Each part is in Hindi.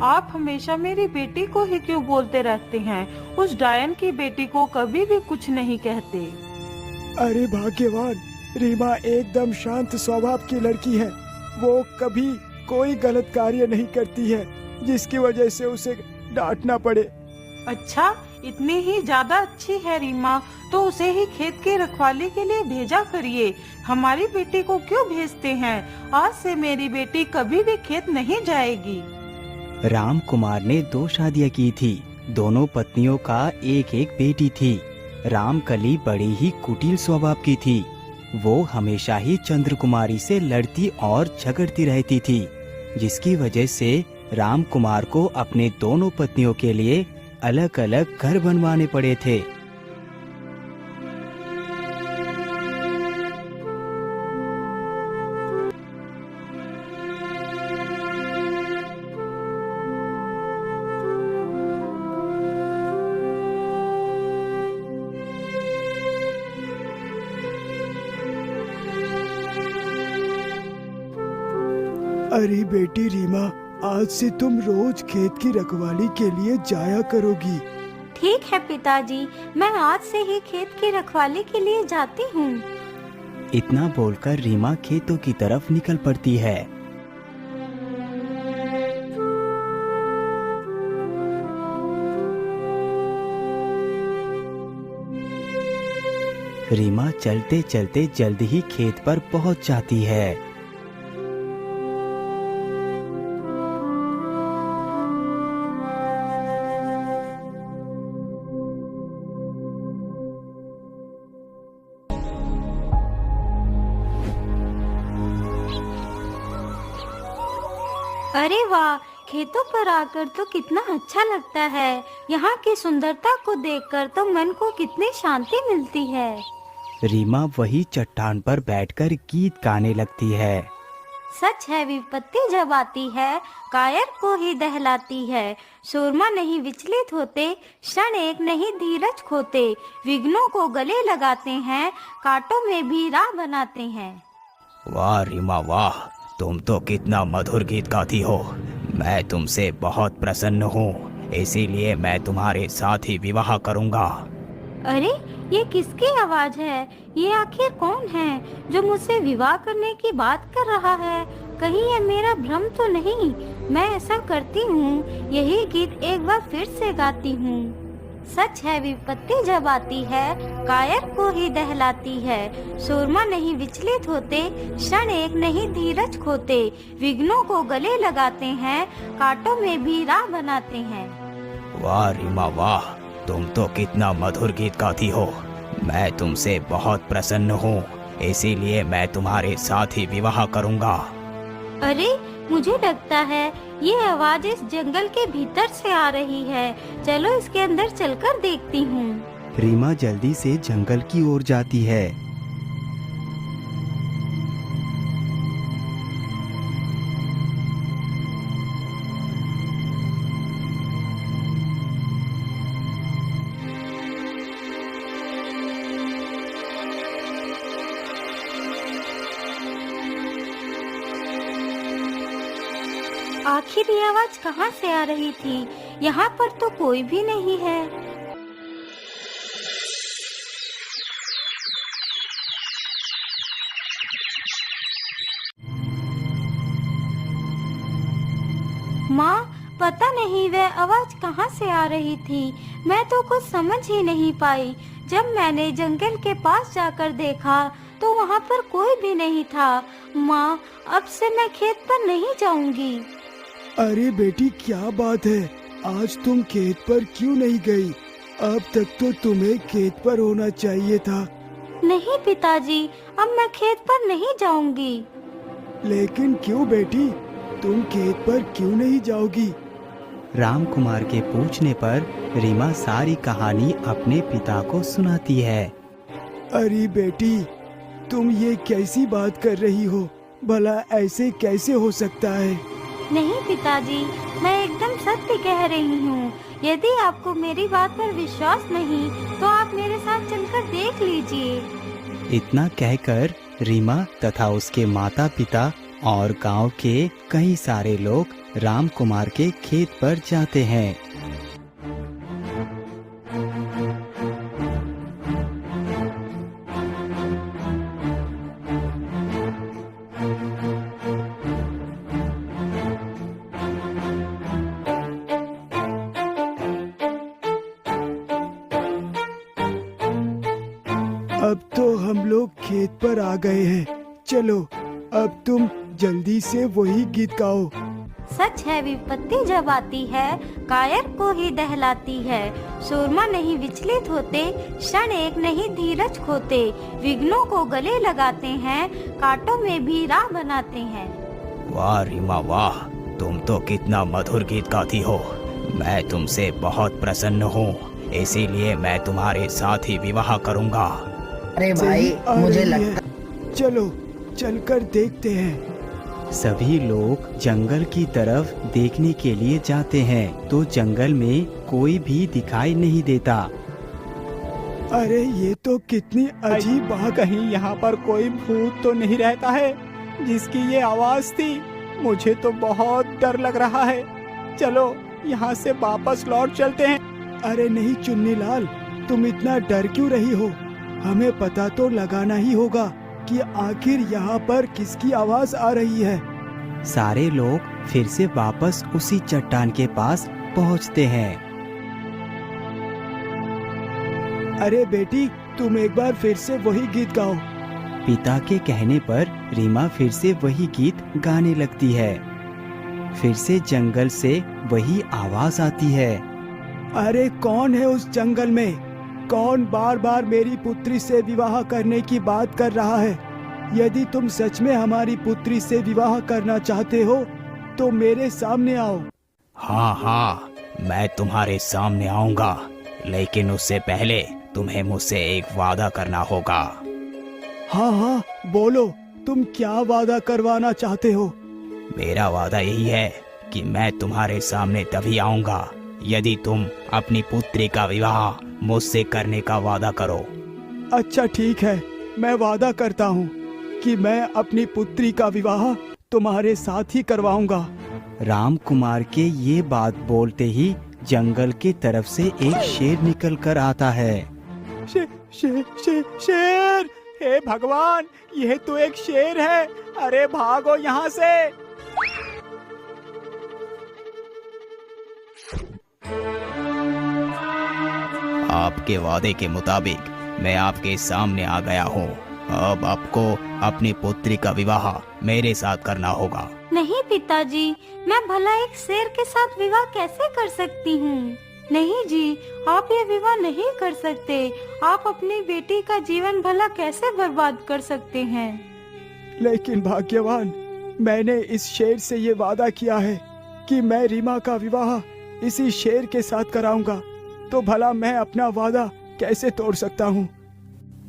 आप हमेशा मेरी बेटी को ही क्यों बोलते रहते हैं? उस डायन की बेटी को कभी भी कुछ नहीं कहते। अरे भाग्यवान, रीमा एकदम शांत स्वभाव की लड़की है। वो कभी कोई गलत कार्य नहीं करती है जिसकी वजह से उसे डांटना पड़े। अच्छा, इतनी ही ज्यादा अच्छी है रीमा, तो उसे ही खेत की रखवाली के लिए भेजा करिए। हमारी बेटी को क्यों भेजते हैं? आज से मेरी बेटी कभी भी खेत नहीं जाएगी। राम कुमार ने 2 शादियां की थी। दोनों पत्नियों का एक एक बेटी थी। रामकली बड़ी ही कुटिल स्वभाव की थी। वो हमेशा ही चंद्रकुमारी से लड़ती और झगड़ती रहती थी, जिसकी वजह से राम कुमार को अपने दोनों पत्नियों के लिए अलग अलग घर बनवाने पड़े थे। अरे बेटी रीमा, आज से तुम रोज खेत की रखवाली के लिए जाया करोगी। ठीक है पिताजी, मैं आज से ही खेत की रखवाली के लिए जाती हूँ। इतना बोलकर रीमा खेतों की तरफ निकल पड़ती है। रीमा चलते चलते जल्द ही खेत पर पहुंच जाती है। अरे वाह, खेतों पर आकर तो कितना अच्छा लगता है। यहाँ की सुंदरता को देखकर तो मन को कितनी शांति मिलती है। रीमा वही चट्टान पर बैठकर गीत गाने लगती है। सच है, विपत्ति जब आती है कायर को ही दहलाती है। सूरमा नहीं विचलित होते, क्षण एक नहीं धीरज खोते। विघ्नों को गले लगाते हैं, कांटों में भी राह बनाते हैं। वाह रीमा वाह, तुम तो कितना मधुर गीत गाती हो। मैं तुमसे बहुत प्रसन्न हूँ, इसीलिए मैं तुम्हारे साथ ही विवाह करूँगा। अरे, ये किसकी आवाज है? ये आखिर कौन है जो मुझसे विवाह करने की बात कर रहा है? कहीं ये मेरा भ्रम तो नहीं? मैं ऐसा करती हूँ, यही गीत एक बार फिर से गाती हूँ। सच है, विपत्ति जब आती है कायर को ही दहलाती है। सूरमा नहीं विचलित होते, क्षण एक नहीं धीरज खोते। विघ्नों को गले लगाते हैं, कांटों में भी राह बनाते हैं। वाह रीमा वाह, तुम तो कितना मधुर गीत गाती हो। मैं तुमसे बहुत प्रसन्न हूँ, इसीलिए मैं तुम्हारे साथ ही विवाह करूँगा। अरे, मुझे लगता है ये आवाज इस जंगल के भीतर से आ रही है। चलो इसके अंदर चलकर देखती हूँ। रीमा जल्दी से जंगल की ओर जाती है। आखिर ये आवाज कहाँ से आ रही थी? यहाँ पर तो कोई भी नहीं है। माँ, पता नहीं वह आवाज कहाँ से आ रही थी। मैं तो कुछ समझ ही नहीं पाई। जब मैंने जंगल के पास जाकर देखा तो वहाँ पर कोई भी नहीं था। माँ, अब से मैं खेत पर नहीं जाऊंगी। अरे बेटी, क्या बात है? आज तुम खेत पर क्यों नहीं गई? अब तक तो तुम्हें खेत पर होना चाहिए था। नहीं पिताजी, अब मैं खेत पर नहीं जाऊंगी। लेकिन क्यों बेटी, तुम खेत पर क्यों नहीं जाओगी? राम कुमार के पूछने पर रीमा सारी कहानी अपने पिता को सुनाती है। अरे बेटी, तुम ये कैसी बात कर रही हो? भला ऐसे कैसे हो सकता है? नहीं पिताजी, मैं एकदम सत्य कह रही हूँ। यदि आपको मेरी बात पर विश्वास नहीं तो आप मेरे साथ चलकर देख लीजिए। इतना कहकर रीमा तथा उसके माता पिता और गांव के कई सारे लोग राम कुमार के खेत पर जाते हैं। अब तो हम लोग खेत पर आ गए हैं। चलो अब तुम जल्दी से वही गीत गाओ। सच है, विपत्ति जब आती है कायर को ही दहलाती है। सूरमा नहीं विचलित होते, क्षण एक नहीं धीरज खोते। विघ्नों को गले लगाते हैं, कांटों में भी राह बनाते हैं। वाह रीमा वाह, तुम तो कितना मधुर गीत गाती हो। मैं तुमसे बहुत प्रसन्न हूँ, इसीलिए मैं तुम्हारे साथ ही विवाह करूँगा। अरे भाई, सही आ मुझे रही लगता है। चलो चलकर देखते हैं। सभी लोग जंगल की तरफ देखने के लिए जाते हैं तो जंगल में कोई भी दिखाई नहीं देता। अरे ये तो कितनी अजीब बात। कहीं यहाँ पर कोई भूत तो नहीं रहता है जिसकी ये आवाज थी? मुझे तो बहुत डर लग रहा है। चलो यहाँ से वापस लौट चलते हैं। अरे नहीं चुन्नी लाल, तुम इतना डर क्यों रही हो? हमें पता तो लगाना ही होगा कि आखिर यहाँ पर किसकी आवाज आ रही है। सारे लोग फिर से वापस उसी चट्टान के पास पहुँचते हैं। अरे बेटी, तुम एक बार फिर से वही गीत गाओ। पिता के कहने पर रीमा फिर से वही गीत गाने लगती है। फिर से जंगल से वही आवाज आती है। अरे कौन है उस जंगल में? कौन बार बार मेरी पुत्री से विवाह करने की बात कर रहा है? यदि तुम सच में हमारी पुत्री से विवाह करना चाहते हो तो मेरे सामने आओ। हाँ हाँ, मैं तुम्हारे सामने आऊंगा, लेकिन उससे पहले तुम्हें मुझसे एक वादा करना होगा। हाँ हाँ बोलो, तुम क्या वादा करवाना चाहते हो? मेरा वादा यही है कि मैं तुम्हारे सामने तभी आऊंगा यदि तुम अपनी पुत्री का विवाह मुझसे करने का वादा करो। अच्छा ठीक है, मैं वादा करता हूँ कि मैं अपनी पुत्री का विवाह तुम्हारे साथ ही करवाऊंगा। राम कुमार के ये बात बोलते ही जंगल की तरफ से एक शेर निकल कर आता है। शेर! हे भगवान, यह तो एक शेर है। अरे भागो यहाँ से। आपके वादे के मुताबिक मैं आपके सामने आ गया हूँ। अब आपको अपनी पुत्री का विवाह मेरे साथ करना होगा। नहीं पिताजी, मैं भला एक शेर के साथ विवाह कैसे कर सकती हूँ? नहीं जी, आप ये विवाह नहीं कर सकते। आप अपनी बेटी का जीवन भला कैसे बर्बाद कर सकते हैं? लेकिन भाग्यवान, मैंने इस शेर से ये वादा किया है कि मैं रीमा का विवाह इसी शेर के साथ कराऊंगा, तो भला मैं अपना वादा कैसे तोड़ सकता हूँ?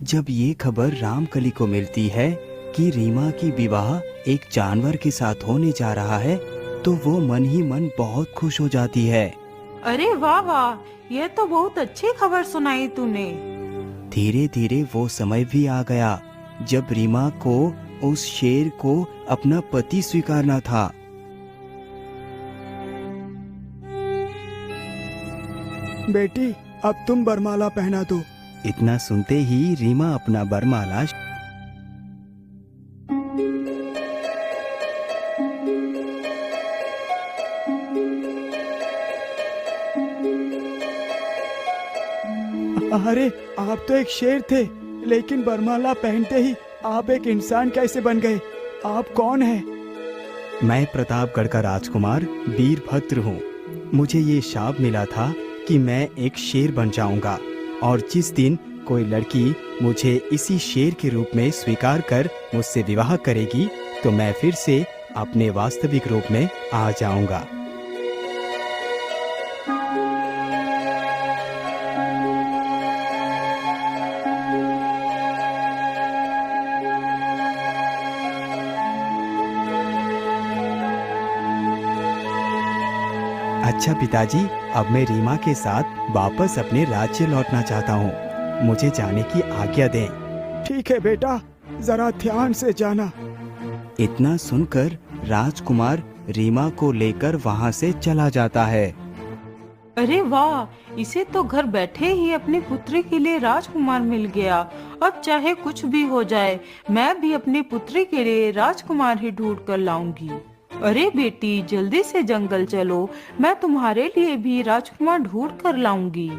जब ये खबर रामकली को मिलती है कि रीमा की विवाह एक जानवर के साथ होने जा रहा है, तो वो मन ही मन बहुत खुश हो जाती है। अरे वाह वाह, यह तो बहुत अच्छी खबर सुनाई तूने। धीरे धीरे वो समय भी आ गया जब रीमा को उस शेर को अपना पति स्वीकारना था। बेटी, अब तुम बरमाला पहना दो। इतना सुनते ही रीमा अपना बरमाला अरे आप तो एक शेर थे, लेकिन बरमाला पहनते ही आप एक इंसान कैसे बन गए? आप कौन हैं? मैं प्रतापगढ़ का राजकुमार वीरभद्र हूँ। मुझे ये शाप मिला था कि मैं एक शेर बन जाऊंगा, और जिस दिन कोई लड़की मुझे इसी शेर के रूप में स्वीकार कर मुझसे विवाह करेगी, तो मैं फिर से अपने वास्तविक रूप में आ जाऊंगा। अच्छा पिताजी, अब मैं रीमा के साथ वापस अपने राज्य लौटना चाहता हूँ। मुझे जाने की आज्ञा दें। ठीक है बेटा, जरा ध्यान से जाना। इतना सुनकर राजकुमार रीमा को लेकर वहाँ से चला जाता है। अरे वाह, इसे तो घर बैठे ही अपनी पुत्री के लिए राजकुमार मिल गया। अब चाहे कुछ भी हो जाए, मैं भी अपनी पुत्री के लिए राजकुमार ही ढूंढ कर लाऊंगी। अरे बेटी, जल्दी से जंगल चलो, मैं तुम्हारे लिए भी राजकुमार ढूंढ कर लाऊंगी।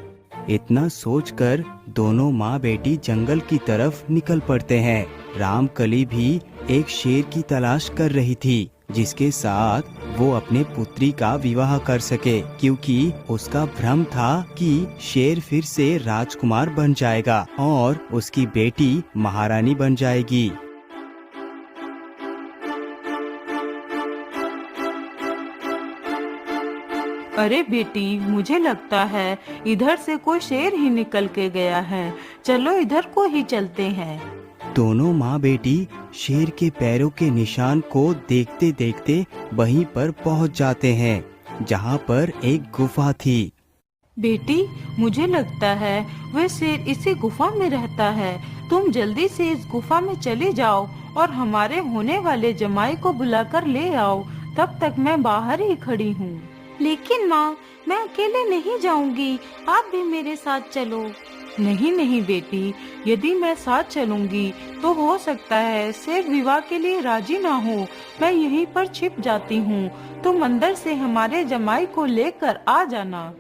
इतना सोचकर दोनों माँ बेटी जंगल की तरफ निकल पड़ते हैं। रामकली भी एक शेर की तलाश कर रही थी, जिसके साथ वो अपने पुत्री का विवाह कर सके, क्योंकि उसका भ्रम था कि शेर फिर से राजकुमार बन जाएगा और उसकी बेटी महारानी बन जाएगी। अरे बेटी, मुझे लगता है इधर से कोई शेर ही निकल के गया है। चलो इधर को ही चलते हैं। दोनों माँ बेटी शेर के पैरों के निशान को देखते देखते वहीं पर पहुँच जाते हैं, जहाँ पर एक गुफा थी। बेटी, मुझे लगता है वह शेर इसी गुफा में रहता है। तुम जल्दी से इस गुफा में चले जाओ और हमारे होने वाले जमाई को बुलाकर ले आओ। तब तक मैं बाहर ही खड़ी हूँ। लेकिन माँ, मैं अकेले नहीं जाऊंगी, आप भी मेरे साथ चलो। नहीं नहीं बेटी, यदि मैं साथ चलूंगी तो हो सकता है शेर विवाह के लिए राजी ना हो। मैं यहीं पर छिप जाती हूँ, तुम अंदर से हमारे जमाई को लेकर आ जाना।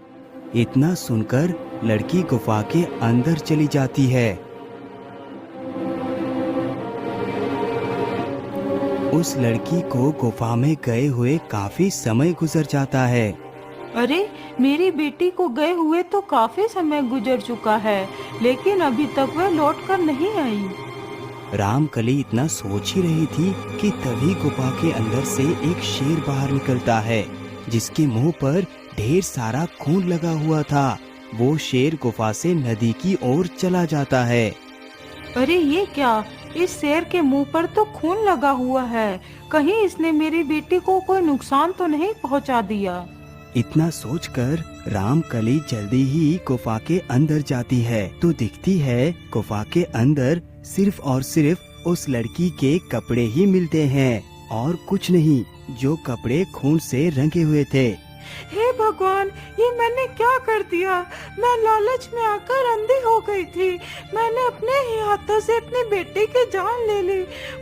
इतना सुनकर लड़की गुफा के अंदर चली जाती है। उस लड़की को गुफा में गए हुए काफी समय गुजर जाता है। अरे, मेरी बेटी को गए हुए तो काफी समय गुजर चुका है, लेकिन अभी तक वह लौट कर नहीं आई। रामकली इतना सोच ही रही थी कि तभी गुफा के अंदर से एक शेर बाहर निकलता है, जिसके मुंह पर ढेर सारा खून लगा हुआ था। वो शेर गुफा से नदी की ओर चला जाता है। अरे ये क्या, इस शेर के मुंह पर तो खून लगा हुआ है। कहीं इसने मेरी बेटी को कोई नुकसान तो नहीं पहुंचा दिया। इतना सोचकर रामकली जल्दी ही गुफा के अंदर जाती है, तो दिखती है गुफा के अंदर सिर्फ और सिर्फ उस लड़की के कपड़े ही मिलते हैं और कुछ नहीं, जो कपड़े खून से रंगे हुए थे। हे भगवान, ये मैंने क्या कर दिया? मैं लालच में आकर अंधी हो गई थी। मैंने अपने ही हाथों से अपनी बेटी की जान ले ली।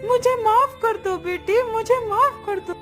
मुझे माफ कर दो बेटी, मुझे माफ कर दो।